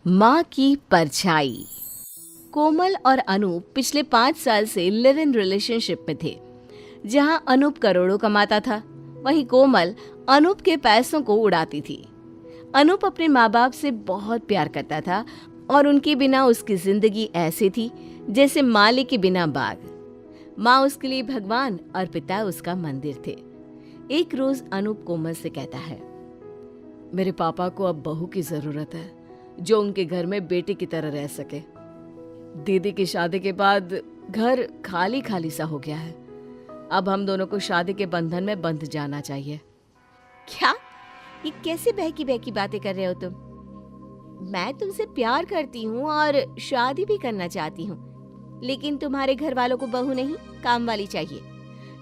माँ की परछाई। कोमल और अनूप पिछले 5 साल से लिव इन रिलेशनशिप में थे। जहां अनूप करोड़ों कमाता था, वहीं कोमल अनूप के पैसों को उड़ाती थी। अनूप अपने माँ बाप से बहुत प्यार करता था और उनके बिना उसकी जिंदगी ऐसे थी जैसे माली के बिना बाग। माँ उसके लिए भगवान और पिता उसका मंदिर थे। एक रोज अनूप कोमल से कहता है, मेरे पापा को अब बहू की जरूरत है जो उनके घर में बेटी की तरह रह सके। दीदी की शादी के बाद घर खाली खाली सा हो गया है। अब हम दोनों को शादी के बंधन में बंध जाना चाहिए। क्या? ये कैसे बहकी बहकी बातें कर रहे हो तुम? मैं तुमसे प्यार करती हूँ और शादी भी करना चाहती हूँ, लेकिन तुम्हारे घर वालों को बहू नहीं, काम वाली चाहिए।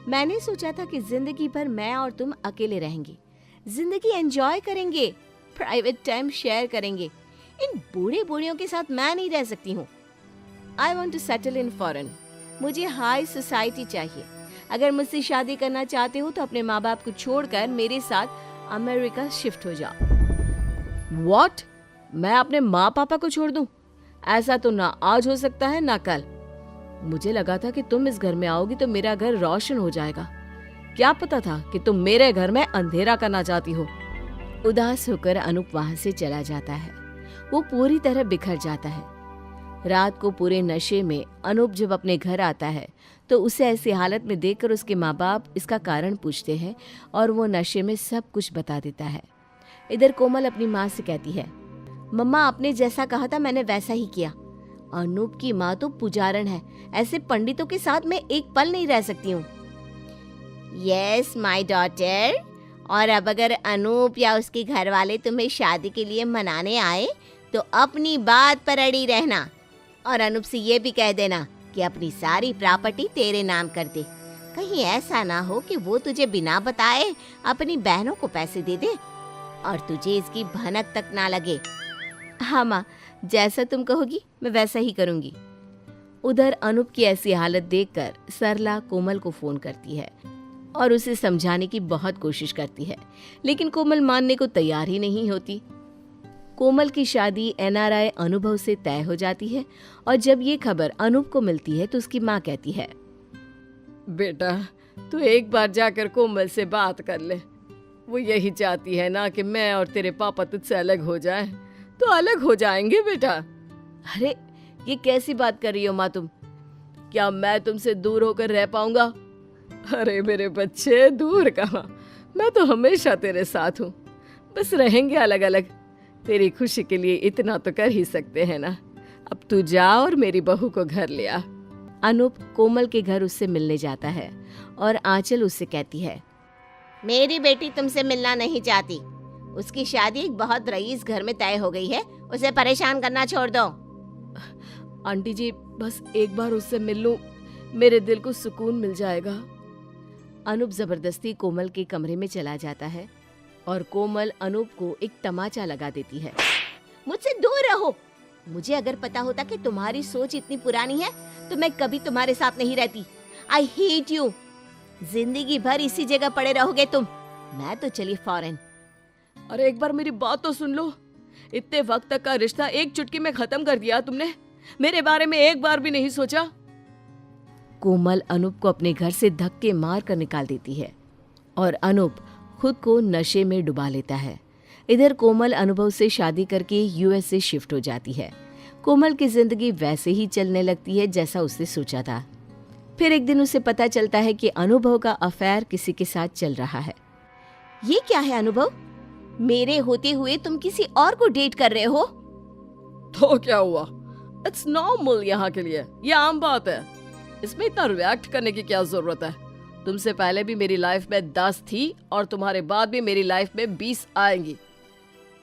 मैंने सोचा था कि जिंदगी भर मैं और तुम अकेले रहेंगे, जिंदगी एंजॉय करेंगे, प्राइवेट टाइम शेयर करेंगे। इन बूढ़े बूढ़ियों के साथ मैं नहीं रह सकती हूँ। I want to settle in foreign. मुझे हाई सोसाइटी चाहिए। अगर मुझसे शादी करना चाहते हो तो अपने माँ बाप को छोड़कर मेरे साथ अमेरिका शिफ्ट हो जाओ। What? मैं अपने माँ पापा को छोड़ दूं? ऐसा तो ना आज हो सकता है ना कल। मुझे लगा था कि तुम इस घर में आओगी तो मेरा घर रोशन हो जाएगा। क्या पता था कि तुम मेरे घर में अंधेरा करना चाहती हो। उदास होकर अनूप वहां से चला जाता है। वो पूरी तरह बिखर जाता है। रात को पूरे नशे में अनूप जब अपने घर आता है तो उसे ऐसी हालत में देखकर उसके माँ बाप इसका कारण पूछते हैं और वो नशे में सब कुछ बता देता है। इधर कोमल अपनी माँ से कहती है, मम्मा आपने जैसा कहा था मैंने वैसा ही किया। अनूप की माँ तो पुजारन है, ऐसे पंडितों के साथ मैं एक पल नहीं रह सकती हूँ। Yes my daughter. और अब अगर अनूप या उसके घर वाले तुम्हें शादी के लिए मनाने आए तो अपनी बात पर अड़ी रहना और अनूप से ये भी कह देना कि अपनी सारी प्रॉपर्टी तेरे नाम कर दे। कहीं ऐसा ना हो कि वो तुझे बिना बताए अपनी बहनों को पैसे दे दे और तुझे इसकी भनक तक ना लगे। हाँ माँ, जैसा तुम कहोगी मैं वैसा ही करूँगी। उधर अनूप की ऐसी हालत देखकर सरला कोमल को फोन करती है और उसे समझाने की बहुत कोशिश करती है, लेकिन कोमल मानने को तैयार ही नहीं होती। कोमल की शादी एनआरआई अनुभव से तय हो जाती है और जब ये खबर अनूप को मिलती है तो उसकी माँ कहती है, बेटा तू एक बार जाकर कोमल से बात कर ले। वो यही चाहती है ना कि मैं और तेरे पापा तुझसे अलग हो जाए, तो अलग हो जाएंगे बेटा। अरे ये कैसी बात कर रही हो माँ तुम? क्या मैं तुमसे दूर होकर रह पाऊंगा? अरे मेरे बच्चे, दूर कहाँ, मैं तो हमेशा तेरे साथ हूँ। बस रहेंगे अलग अलग। तेरी खुशी के लिए इतना तो कर ही सकते हैं ना। अब तू जा और मेरी बहू को घर ले आ। अनूप कोमल के घर उससे मिलने जाता है और आंचल उससे कहती है, मेरी बेटी तुमसे मिलना नहीं चाहती। उसकी शादी एक बहुत रईस घर में तय हो गई है, उसे परेशान करना छोड़ दो। आंटी जी बस एक बार उससे मिल लूं, मेरे दिल को सुकून मिल जाएगा। अनूप जबरदस्ती कोमल के कमरे में चला जाता है और कोमल अनूप को एक तमाचा लगा देती है। मुझसे दूर रहो। मुझे अगर पता होता कि तुम्हारी सोच इतनी पुरानी है तो मैं कभी तुम्हारे साथ नहीं रहती। I hate you. जिंदगी भर इसी जगह पड़े रहोगे तुम। मैं तो चली फॉरेन। अरे एक बार मेरी बात तो सुन लो। इतने वक्त तक का रिश्ता एक चुटकी में खत्म कर दिया तुमने। मेरे बारे में एक बार भी नहीं सोचा। कोमल अनूप को अपने घर से धक्के मार कर निकाल देती है और अनूप खुद को नशे में डुबा लेता है। इधर कोमल अनुभव से शादी करके यूएस से शिफ्ट हो जाती है। कोमल की जिंदगी वैसे ही चलने लगती है जैसा उसने सोचा था। फिर एक दिन उसे पता चलता है कि अनुभव का अफेयर किसी के साथ चल रहा है। ये क्या है अनुभव? मेरे होते हुए तुम किसी और को डेट कर रहे हो? तो क्या हुआ? इट्स नॉर्मल यहाँ के लिए, ये आम बात है। इसमें इतना रिएक्ट करने की क्या जरूरत है? तुमसे पहले भी मेरी लाइफ में 10 थी और तुम्हारे बाद भी मेरी लाइफ में 20 आएंगी।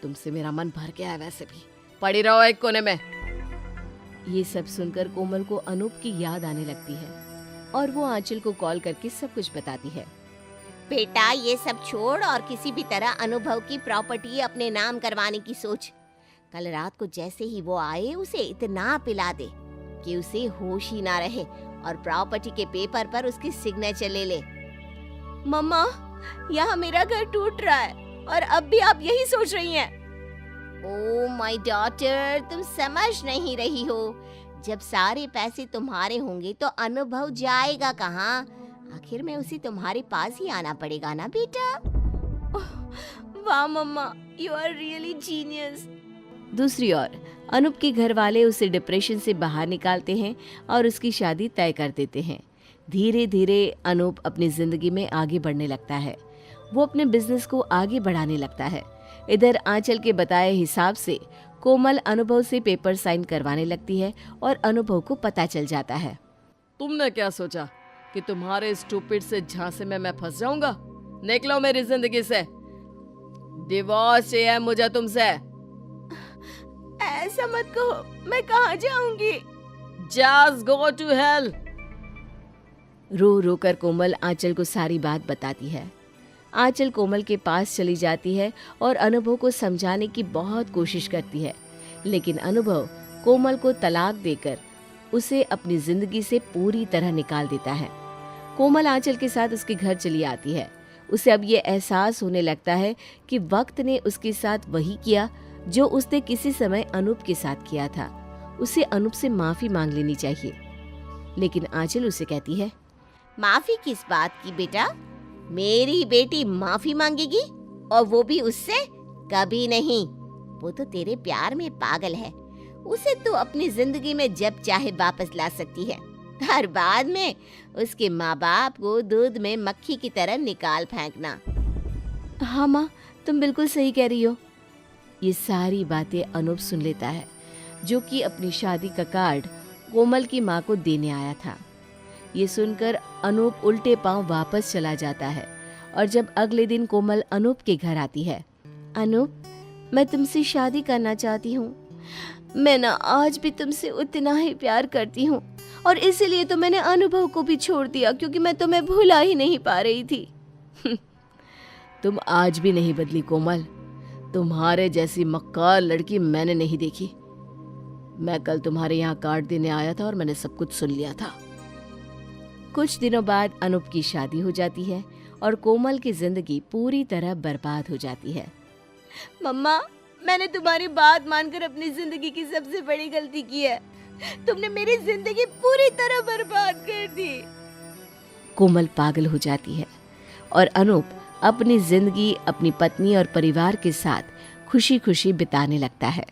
तुमसे मेरा मन भर गया है, वैसे भी पड़ी रहो एक कोने में। ये सब सुनकर कोमल को अनूप की याद आने लगती है और वो आंचल को कॉल करके सब कुछ बताती है। बेटा ये सब छोड़ और किसी भी तरह अनुभव की प्रॉपर्टी अपने नाम करवाने की सोच। कल रात को जैसे ही वो आए उसे इतना पिला दे कि उसे होश ही ना रहे और प्रॉपर्टी के पेपर पर उसकी सिग्नेचर ले ले। मम्मा, यहाँ मेरा घर टूट रहा है और अब भी आप यही सोच रही हैं। ओ माय डॉटर, तुम समझ नहीं रही हो। जब सारे पैसे तुम्हारे होंगे तो अनुभव जाएगा कहाँ? आखिर में उसे तुम्हारे पास ही आना पड़ेगा ना बेटा। वाह मम्मा, यू आर रियली जीनियस। दूसरी ओर अनूप के घर वाले उसे डिप्रेशन से बाहर निकालते हैं और उसकी शादी तय कर देते हैं। धीरे धीरे अनूप अपनी जिंदगी में आगे बढ़ने लगता है। वो अपने बिजनेस को आगे बढ़ाने लगता है। इधर आंचल के बताए हिसाब से कोमल अनुभव से पेपर साइन करवाने लगती है और अनुभव को पता चल जाता है। तुमने क्या सोचा कि तुम्हारे स्टूपिड से झांसे में मैं फंस जाऊंगा? निकलो मेरी जिंदगी से। डिवोर्स चाहिए मुझे तुमसे। ऐसा मत कहो, मैं कहाँ जाऊंगी? Just go to hell. रो रो कर कोमल आंचल को सारी बात बताती है। आंचल कोमल के पास चली जाती है और अनुभव को समझाने की बहुत कोशिश करती है, लेकिन अनुभव कोमल को तलाक देकर उसे अपनी जिंदगी से पूरी तरह निकाल देता है। कोमल आंचल के साथ उसके घर चली आती है। उसे अब ये एहसास होने लगता है कि वक्त ने उसके साथ वही किया जो उसने किसी समय अनूप के साथ किया था। उसे अनूप से माफी मांग लेनी चाहिए, लेकिन आंचल उसे कहती है, माफी किस बात की बेटा? मेरी बेटी माफी मांगेगी, और वो भी उससे? कभी नहीं। वो तो तेरे प्यार में पागल है। उसे तो अपनी जिंदगी में जब चाहे वापस ला सकती है, हर बाद में उसके माँ बाप को दूध में मक्खी की तरह निकाल फेंकना। हाँ माँ, तुम बिल्कुल सही कह रही हो। ये सारी बातें अनूप सुन लेता है, जो कि अपनी शादी का कार्ड कोमल की माँ को देने आया था। ये सुनकर अनूप उल्टे पांव वापस चला जाता है और जब अगले दिन कोमल अनूप के घर आती है, अनूप, मैं तुमसे शादी करना चाहती हूँ। मैं ना आज भी तुमसे उतना ही प्यार करती हूँ और इसीलिए तो मैंने अनुभव को भी छोड़ दिया, क्योंकि मैं तुम्हें भुला ही नहीं पा रही थी। तुम आज भी नहीं बदली कोमल। तुम्हारे जैसी मक्कार लड़की मैंने नहीं देखी। मैं कल तुम्हारे यहाँ कार्ड देने आया था और मैंने सब कुछ सुन लिया था। कुछ दिनों बाद अनूप की शादी हो जाती है और कोमल की जिंदगी पूरी तरह बर्बाद हो जाती है। मम्मा, मैंने तुम्हारी बात मानकर अपनी जिंदगी की सबसे बड़ी गलती की है। तुमने मेरी जिंदगी पूरी तरह बर्बाद कर दी। कोमल पागल हो जाती है और अनूप अपनी जिंदगी अपनी पत्नी और परिवार के साथ खुशी खुशी बिताने लगता है।